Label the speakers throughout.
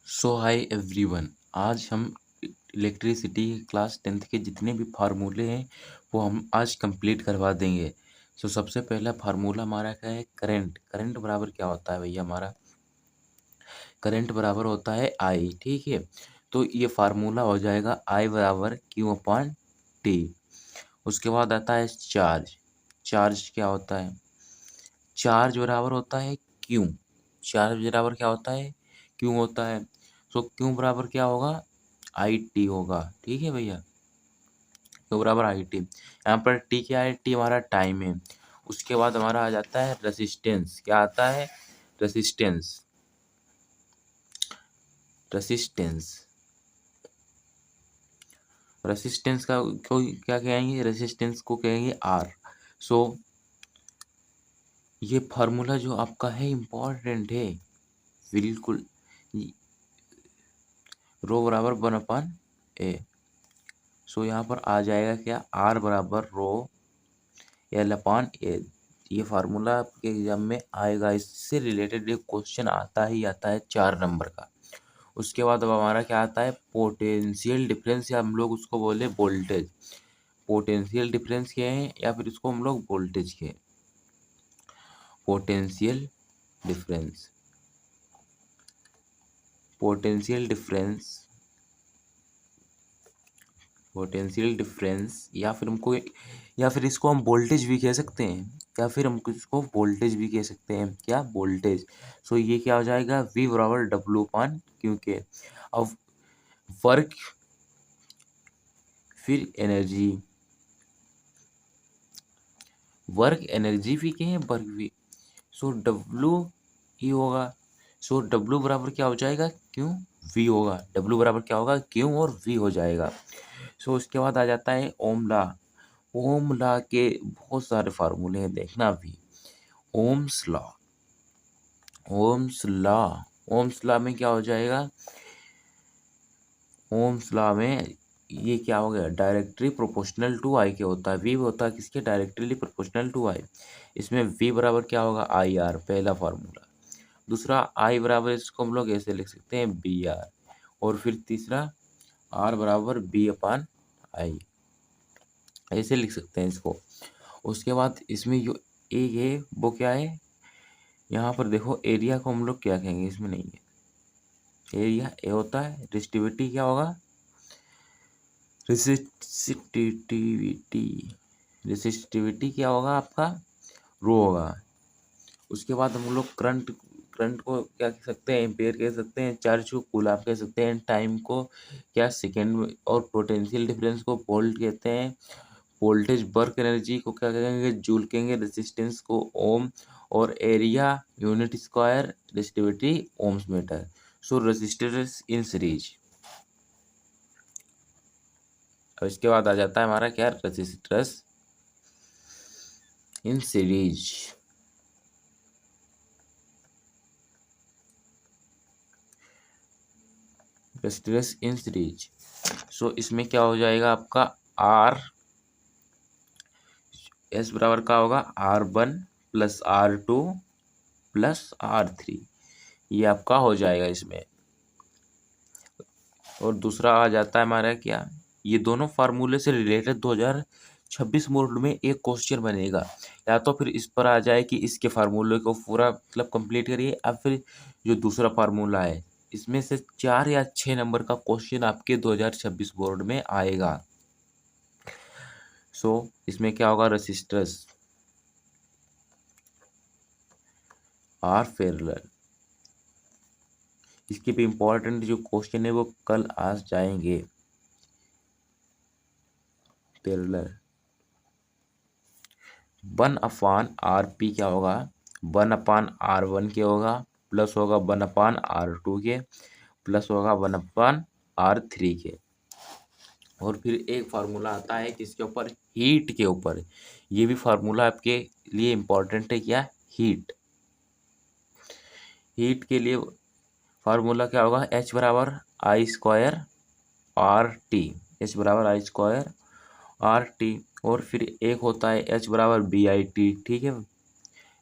Speaker 1: सो hi everyone. आज हम electricity class 10th के जितने भी फार्मूले हैं वो हम आज कंप्लीट करवा देंगे। सो सबसे पहला फार्मूला हमारा क्या है? करंट। करंट बराबर क्या होता है भैया? हमारा करंट बराबर होता है आई। ठीक है, तो ये फार्मूला हो जाएगा आई बराबर क्यू अपॉन टी। उसके बाद आता है चार्ज। चार्ज क्या होता है? चार्ज बराबर होता है क्यू। चार्ज बराबर क्या होता है? क्यू होता है। सो क्यू बराबर क्या होगा? आई टी होगा। ठीक है भैया, क्यू बराबर आई टी। यहाँ पर टी क्या है? टी हमारा टाइम है। उसके बाद हमारा आ जाता है रेसिस्टेंस। क्या आता है? रेसिस्टेंस। रेसिस्टेंस। रेसिस्टेंस का को क्या कहेंगे? रेसिस्टेंस को कहेंगे आर। सो ये फार्मूला जो आपका है इम्पॉर्टेंट है बिल्कुल। रो बराबर 1/A। सो यहाँ पर आ जाएगा क्या? आर बराबर रो L/A। ये फार्मूला आपके एग्जाम में आएगा। इससे रिलेटेड एक क्वेश्चन आता ही आता है 4 नंबर का। उसके बाद अब हमारा क्या आता है? पोटेंशियल डिफरेंस, या हम लोग उसको बोले वोल्टेज। पोटेंशियल डिफरेंस क्या है, या फिर इसको हम लोग वोल्टेज के। Potential difference. Potential difference. Potential difference, या फिर इसको हम वोल्टेज भी कह सकते हैं। या फिर हम इसको वोल्टेज भी कह सकते हैं। क्या? वोल्टेज। सो ये क्या हो जाएगा? V बराबर डब्ल्यू पान क्यू के। अब वर्क, फिर एनर्जी। वर्क एनर्जी भी कहें, वर्क भी। सो डब्ल्यू ही होगा। सो डब्ल्यू बराबर क्या हो जाएगा? क्यू वी होगा। डब्ल्यू बराबर क्या होगा? क्यू और वी हो जाएगा। सो उसके बाद आ जाता है ओम लॉ। ओम लॉ के बहुत सारे फार्मूले हैं, देखना भी। Ohm's law. Ohm's law. Ohm's law में क्या हो जाएगा? ओम्स लॉ में ये क्या हो गया? डायरेक्टली प्रोपोर्शनल टू आई के होता है। वी होता है किसके? डायरेक्टली प्रोपोर्शनल टू आई। इसमें वी बराबर क्या होगा? आई आर, पहला फार्मूला। दूसरा आई बराबर, इसको हम लोग ऐसे लिख सकते हैं बी आर। और फिर तीसरा आर बराबर बी अपान आई, ऐसे लिख सकते हैं इसको। उसके बाद इसमें जो ए है वो क्या है? यहाँ पर देखो, एरिया को हम लोग क्या कहेंगे? इसमें नहीं है एरिया। ए होता है रेसिस्टिविटी। क्या होगा? रेसिस्टिविटी। रेसिस्टिविटी क्या होगा आपका? रो होगा। उसके बाद हम लोग करंट। करंट को क्या कह सकते हैं? एम्पेयर कह सकते हैं। चार्ज को कूलम्ब कह सकते हैं। टाइम को क्या? सेकेंड में। और पोटेंशियल डिफरेंस को वोल्ट कहते हैं। वोल्टेज वर्क एनर्जी को क्या कहेंगे? जूल कहेंगे। रेजिस्टेंस को ओम। और area unit square. Resistivity ohms metre. So resistance in series. और इसके बाद आ जाता है हमारा क्या? Resistance in series. Resistance in series. So इसमें क्या हो जाएगा आपका? आर एस बराबर का होगा R1 plus R2 plus R3। ये आपका हो जाएगा इसमें। और दूसरा आ जाता है हमारा क्या? ये दोनों फार्मूले से रिलेटेड 2026 मोड में एक क्वेश्चन बनेगा। या तो फिर इस पर आ जाए कि इसके फार्मूले को पूरा मतलब कंप्लीट करिए, या फिर जो दूसरा फार्मूला है इसमें से 4 या 6 नंबर का क्वेश्चन आपके 2026 बोर्ड में आएगा। सो इसमें क्या होगा? Resistors are parallel. इसके भी इम्पोर्टेंट जो क्वेश्चन है वो कल आ जाएंगे। पैरेलल 1/RP क्या होगा? 1/R1 के होगा, प्लस होगा 1/R2 के, प्लस होगा 1/R3 के। और फिर एक फार्मूला आता है किसके ऊपर? हीट के ऊपर। ये भी फार्मूला आपके लिए इम्पोर्टेंट है। क्या? हीट। हीट के लिए फार्मूला क्या होगा? H बराबर आई स्क्वायर आर टी। एच बराबर आई स्क्वायर आर टी। और फिर एक होता है H बराबर बी आई टी। ठीक है,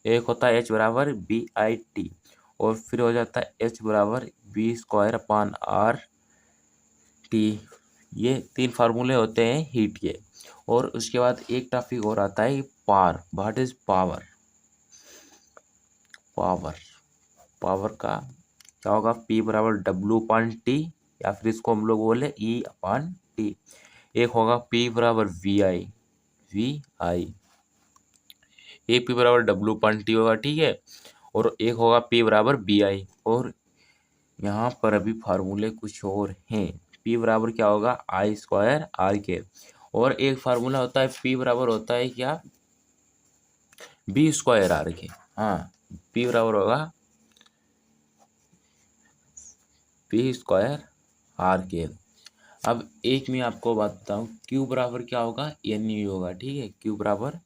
Speaker 1: एक होता है H बराबर बी आई टी। और फिर हो जाता है H बराबर V²/RT। ये 3 फार्मूले होते हैं हीट के। और उसके बाद एक टॉपिक और आता है power. What is power? Power का क्या होगा? P=W/T, या फिर इसको हम लोग बोले E/T। एक होगा P=VI। ये P=W/T होगा, ठीक है। और एक होगा P=BI। और यहाँ पर अभी फार्मूले कुछ और हैं। P बराबर क्या होगा? I²R के। और एक फार्मूला होता है P बराबर होता है क्या? B²R के। हाँ, P बराबर होगा B²R के। अब एक मैं आपको बात बताऊँ, Q बराबर क्या होगा? NE होगा, ठीक है। Q बराबर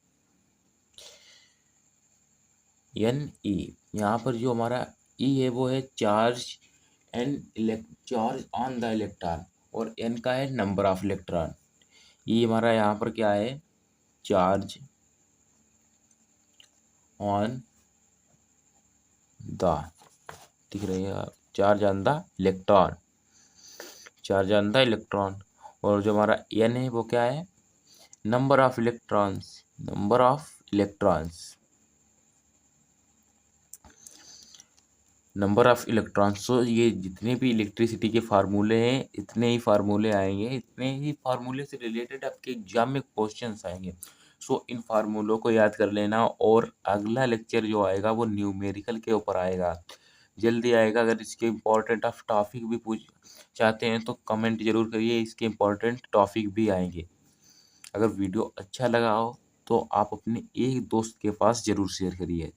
Speaker 1: NE। यहाँ पर जो हमारा E है वो है चार्ज ऑन द इलेक्ट्रॉन, और N का है नंबर ऑफ इलेक्ट्रॉन। E हमारा यहाँ पर क्या है? चार्ज ऑन द, दिख रही है, चार्ज ऑन द इलेक्ट्रॉन। और जो हमारा N है वो क्या है? Number of electrons. सो ये जितने भी इलेक्ट्रिसिटी के फार्मूले हैं, इतने ही फार्मूले आएंगे, इतने ही फार्मूले से रिलेटेड आपके एग्जाम में क्वेश्चंस आएंगे। सो इन फार्मूलों को याद कर लेना। और अगला लेक्चर जो आएगा वो न्यूमेरिकल के ऊपर आएगा, जल्दी आएगा। अगर इसके इम्पोर्टेंट ऑफ टॉपिक भी पूछ चाहते हैं तो कमेंट जरूर करिए, इसके इम्पोर्टेंट टॉपिक भी आएंगे। अगर वीडियो अच्छा लगा हो तो आप अपने एक दोस्त के पास जरूर शेयर करिए।